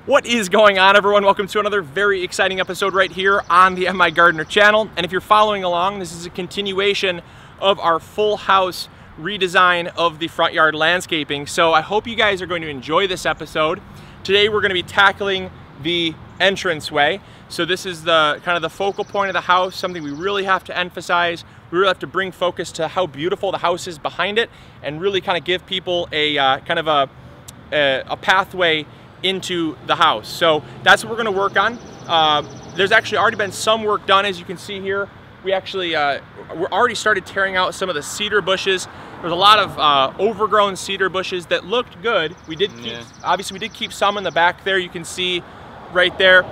What is going on, everyone? Welcome to another very exciting episode right here on the MIgardener channel. And if you're following along, this is a continuation of our full house redesign of the front yard landscaping. So I hope you guys are going to enjoy this episode. Today we're going to be tackling the entranceway. So this is the kind of the focal point of the house, something we really have to emphasize. We really have to bring focus to how beautiful the house is behind it and really kind of give people a kind of a pathway into the house. So that's what we're going to work on. There's actually already been some work done, as you can see here. We actually we're already started tearing out some of the cedar bushes. There's a lot of overgrown cedar bushes that looked good. We did keep, obviously we did keep some in the back there. You can see right there,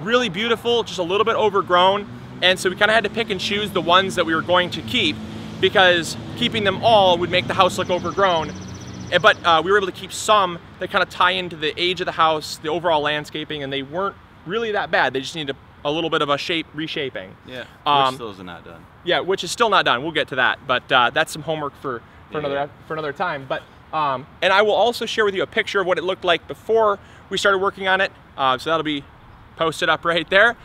really beautiful, just a little bit overgrown. And so we kind of had to pick and choose the ones that we were going to keep, because keeping them all would make the house look overgrown. But we were able to keep some that kind of tie into the age of the house, the overall landscaping, and they weren't really that bad. They just needed a little bit of a reshaping. Yeah, which still is not done. Yeah, which is still not done. We'll get to that, but that's some homework for another time. But and I will also share with you a picture of what it looked like before we started working on it. So that'll be posted up right there.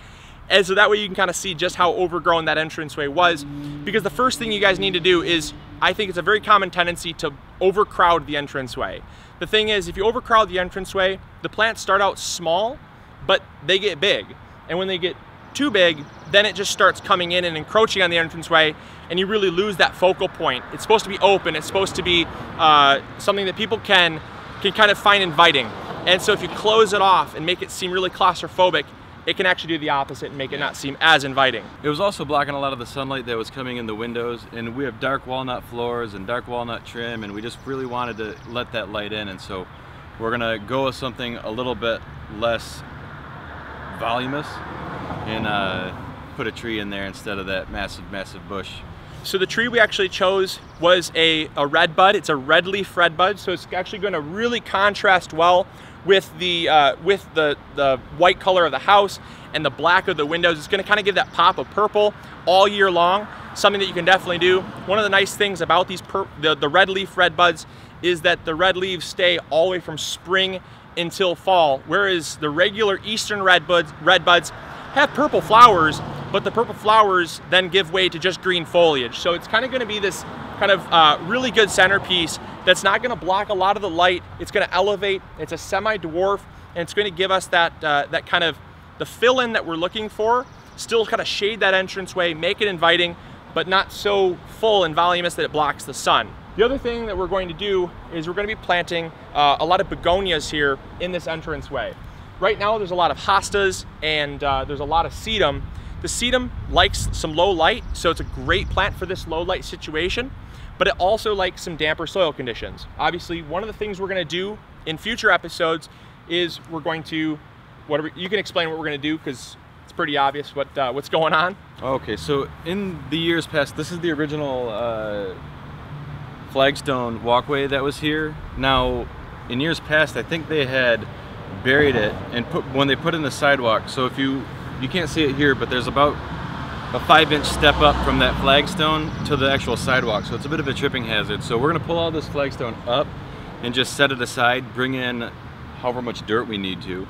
And so that way you can kind of see just how overgrown that entranceway was. Because the first thing you guys need to do is, I think it's a very common tendency to overcrowd the entranceway. The thing is, if you overcrowd the entranceway, the plants start out small, but they get big. And when they get too big, then it just starts coming in and encroaching on the entranceway, and you really lose that focal point. It's supposed to be open. It's supposed to be something that people can kind of find inviting. And so if you close it off and make it seem really claustrophobic, it can actually do the opposite and make it not seem as inviting. It was also blocking a lot of the sunlight that was coming in the windows, and we have dark walnut floors and dark walnut trim, and we just really wanted to let that light in. And so we're gonna go with something a little bit less voluminous and put a tree in there instead of that massive bush. So the tree we actually chose was a redbud. It's a Redleaf Redbud, so it's actually going to really contrast well with the white color of the house and the black of the windows. It's going to kind of give that pop of purple all year long, something that you can definitely do. One of the nice things about these the Redleaf Redbuds is that the red leaves stay all the way from spring until fall, whereas the regular eastern redbuds have purple flowers, but the purple flowers then give way to just green foliage. So it's kind of going to be this kind of really good centerpiece that's not going to block a lot of the light. It's going to elevate. It's a semi-dwarf, and it's going to give us that that kind of the fill-in that we're looking for. Still kind of shade that entranceway, make it inviting, but not so full and voluminous that it blocks the sun. The other thing that we're going to do is we're going to be planting a lot of begonias here in this entranceway. Right now there's a lot of hostas and there's a lot of sedum. The sedum likes some low light, so it's a great plant for this low light situation, but it also likes some damper soil conditions. Obviously, one of the things we're going to do in future episodes is we're going to, you can explain what we're going to do, because it's pretty obvious what's going on. Okay, so in the years past, this is the original flagstone walkway that was here. Now, in years past, I think they had buried it and when they put in the sidewalk. So if you can't see it here, but there's about a 5-inch step up from that flagstone to the actual sidewalk. So it's a bit of a tripping hazard. So we're gonna pull all this flagstone up and just set it aside, bring in however much dirt we need to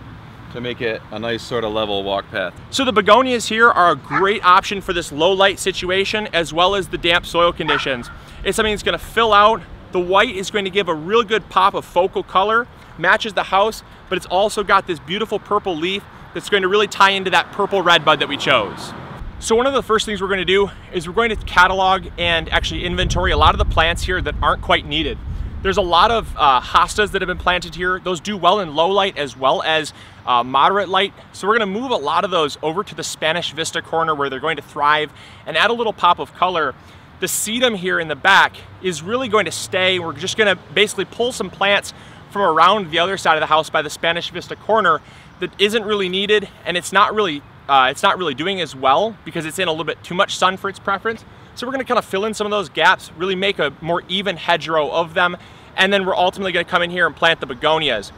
make it a nice sort of level walk path. So the begonias here are a great option for this low light situation, as well as the damp soil conditions. It's something that's going to fill out. The white is going to give a real good pop of focal color, matches the house, but it's also got this beautiful purple leaf that's going to really tie into that purple redbud that we chose. So one of the first things we're going to do is we're going to catalog and actually inventory a lot of the plants here that aren't quite needed. There's a lot of hostas that have been planted here. Those do well in low light as well as moderate light. So we're going to move a lot of those over to the Spanish Vista corner where they're going to thrive and add a little pop of color. The sedum here in the back is really going to stay. We're just going to basically pull some plants from around the other side of the house by the Spanish Vista corner that isn't really needed, and it's not really doing as well because it's in a little bit too much sun for its preference. So we're going to kind of fill in some of those gaps, really make a more even hedgerow of them, and then we're ultimately going to come in here and plant the begonias.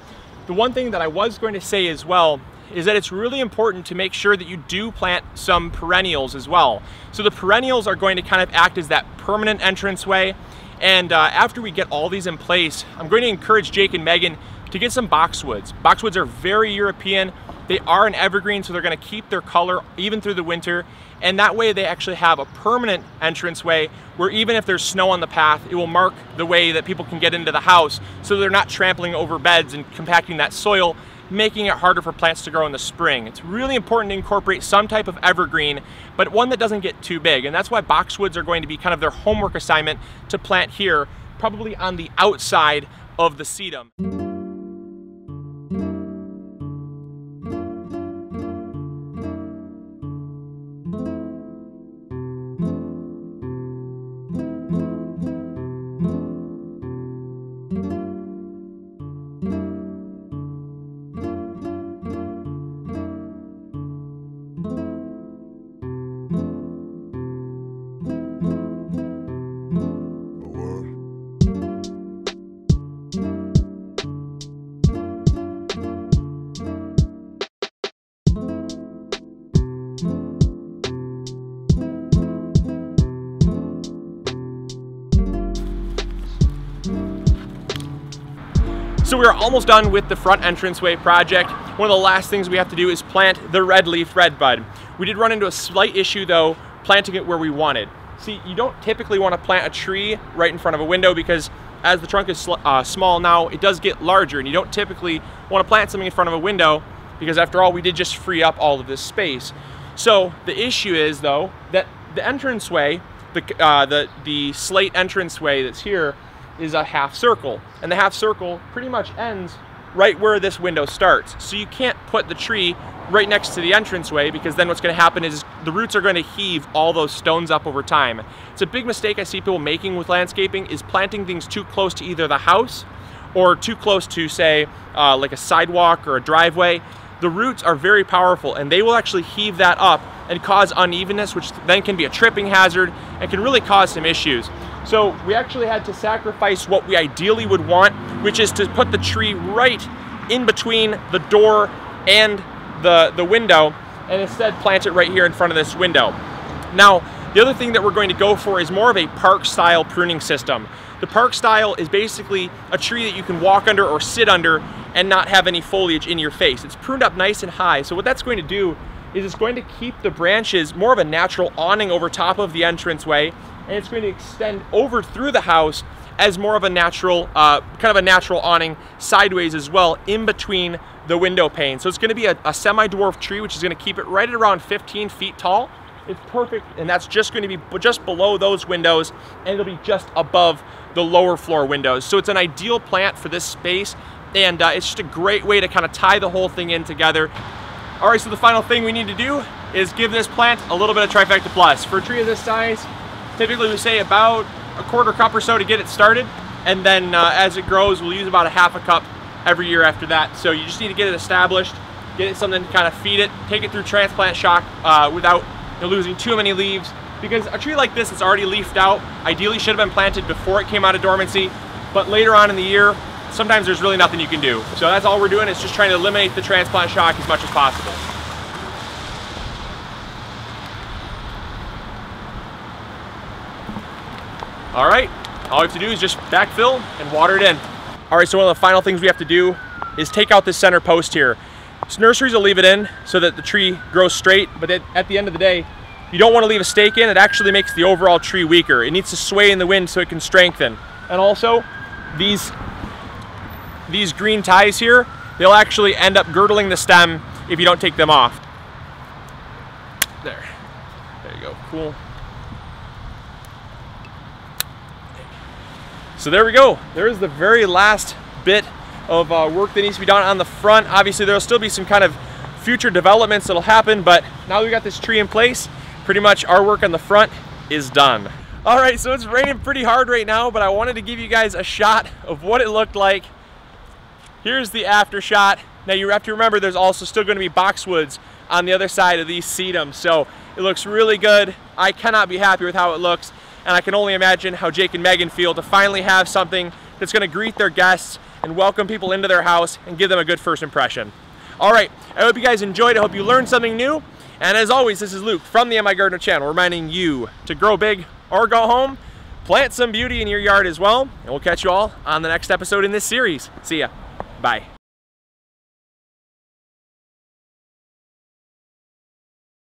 The one thing that I was going to say as well is that it's really important to make sure that you do plant some perennials as well. So the perennials are going to kind of act as that permanent entranceway, and after we get all these in place, I'm going to encourage Jake and Megan to get some boxwoods. Boxwoods are very European. They are an evergreen, so they're gonna keep their color even through the winter. And that way they actually have a permanent entranceway where even if there's snow on the path, it will mark the way that people can get into the house so they're not trampling over beds and compacting that soil, making it harder for plants to grow in the spring. It's really important to incorporate some type of evergreen, but one that doesn't get too big. And that's why boxwoods are going to be kind of their homework assignment to plant here, probably on the outside of the sedum. So we're almost done with the front entranceway project. One of the last things we have to do is plant the Redleaf Redbud. We did run into a slight issue though, planting it where we wanted. See, you don't typically want to plant a tree right in front of a window because as the trunk is small now, it does get larger, and you don't typically want to plant something in front of a window because after all, we did just free up all of this space. So the issue is though, that the entranceway, the slate entranceway that's here, is a half circle, and the half circle pretty much ends right where this window starts. So you can't put the tree right next to the entranceway because then what's going to happen is the roots are going to heave all those stones up over time. It's a big mistake I see people making with landscaping is planting things too close to either the house or too close to, say, like a sidewalk or a driveway. The roots are very powerful and they will actually heave that up and cause unevenness, which then can be a tripping hazard and can really cause some issues. So we actually had to sacrifice what we ideally would want, which is to put the tree right in between the door and the window, and instead plant it right here in front of this window. Now, the other thing that we're going to go for is more of a park style pruning system. The park style is basically a tree that you can walk under or sit under and not have any foliage in your face. It's pruned up nice and high, so what that's going to do is it's going to keep the branches more of a natural awning over top of the entranceway, and it's going to extend over through the house as more of a natural, kind of a natural awning sideways as well in between the window pane. So it's going to be a semi-dwarf tree, which is going to keep it right at around 15 feet tall. It's perfect, and that's just going to be just below those windows, and it'll be just above the lower floor windows. So it's an ideal plant for this space, and it's just a great way to kind of tie the whole thing in together. All right, so the final thing we need to do is give this plant a little bit of Trifecta Plus. For a tree of this size, typically we say about a quarter cup or so to get it started, and then as it grows, we'll use about a half a cup every year after that. So you just need to get it established, get it something to kind of feed it, take it through transplant shock without losing too many leaves, because a tree like this that's already leafed out ideally should have been planted before it came out of dormancy, but later on in the year, sometimes there's really nothing you can do. So that's all we're doing, is just trying to eliminate the transplant shock as much as possible. All right, all we have to do is just backfill and water it in. All right, so one of the final things we have to do is take out this center post here. So nurseries will leave it in so that the tree grows straight, but at the end of the day, you don't want to leave a stake in. It actually makes the overall tree weaker. It needs to sway in the wind so it can strengthen. And also, these green ties here, they'll actually end up girdling the stem if you don't take them off. There you go, cool. So there we go. There's the very last bit of work that needs to be done on the front. Obviously there'll still be some kind of future developments that'll happen, but now that we got this tree in place, pretty much our work on the front is done. All right, so it's raining pretty hard right now, but I wanted to give you guys a shot of what it looked like. Here's the after shot. Now you have to remember there's also still going to be boxwoods on the other side of these sedums, so it looks really good. I cannot be happy with how it looks, and I can only imagine how Jake and Megan feel to finally have something that's going to greet their guests and welcome people into their house and give them a good first impression. All right, I hope you guys enjoyed. I hope you learned something new. And as always, this is Luke from the MIgardener channel, reminding you to grow big or go home, plant some beauty in your yard as well, and we'll catch you all on the next episode in this series. See ya. Bye.